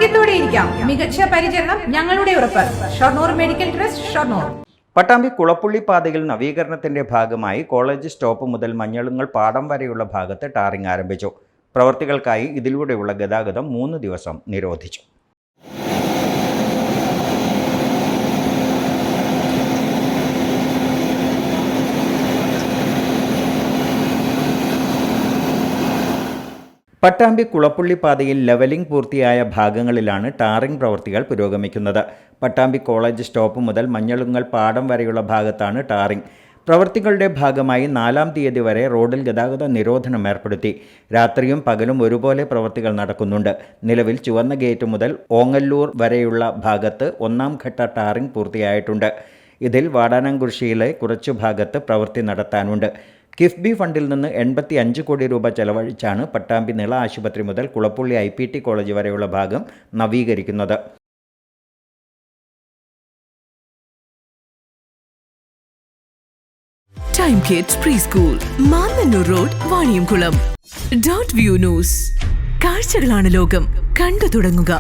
ആരോഗ്യത്തോടെ ഇരിക്കാം. മികച്ച പരിചരണം ഞങ്ങളുടെ ഉറപ്പ്. Shoranur medical trust, Shoranur. പട്ടാമ്പി കുളപ്പുള്ളി പാതയിൽ നവീകരണത്തിന്റെ ഭാഗമായി കോളേജ് സ്റ്റോപ്പ് മുതൽ മഞ്ഞളുങ്ങൽ പാടം വരെയുള്ള ഭാഗത്ത് ടാറിംഗ് ആരംഭിച്ചു. പ്രവൃത്തികൾക്കായി ഇതിലൂടെയുള്ള ഗതാഗതം 3 ദിവസം നിരോധിച്ചു. പട്ടാമ്പി കുളപ്പുള്ളി പാതയിൽ ലെവലിംഗ് പൂർത്തിയായ ഭാഗങ്ങളിലാണ് ടാറിംഗ് പ്രവൃത്തികൾ പുരോഗമിക്കുന്നത്. പട്ടാമ്പി കോളേജ് സ്റ്റോപ്പ് മുതൽ മഞ്ഞളുങ്ങൽ പാടം വരെയുള്ള ഭാഗത്താണ് ടാറിംഗ്. പ്രവൃത്തികളുടെ ഭാഗമായി 4-ാം തീയതി വരെ റോഡിൽ ഗതാഗത നിരോധനം ഏർപ്പെടുത്തി. രാത്രിയും പകലും ഒരുപോലെ പ്രവൃത്തികൾ നടക്കുന്നുണ്ട്. നിലവിൽ ചുവന്ന ഗേറ്റ് മുതൽ ഓങ്ങല്ലൂർ വരെയുള്ള ഭാഗത്ത് 1-ാം ഘട്ട ടാറിംഗ് പൂർത്തിയായിട്ടുണ്ട്. ഇതിൽ വാടാനംകുറിശ്ശിയിലെ കുറച്ചു ഭാഗത്ത് പ്രവൃത്തി നടത്താനുണ്ട്. കിഫ്ബി ഫണ്ടിൽ നിന്ന് 85 കോടി രൂപ ചെലവഴിച്ചാണ് പട്ടാമ്പി നിള ആശുപത്രി മുതൽ കുളപ്പുള്ളി IPT കോളേജ് വരെയുള്ള ഭാഗം നവീകരിക്കുന്നത്. Time kids pre school, Mannanur road, Vaniyamkulam. .View news. കാഴ്ചകളാണ് ലോകം, കണ്ടു തുടങ്ങുക.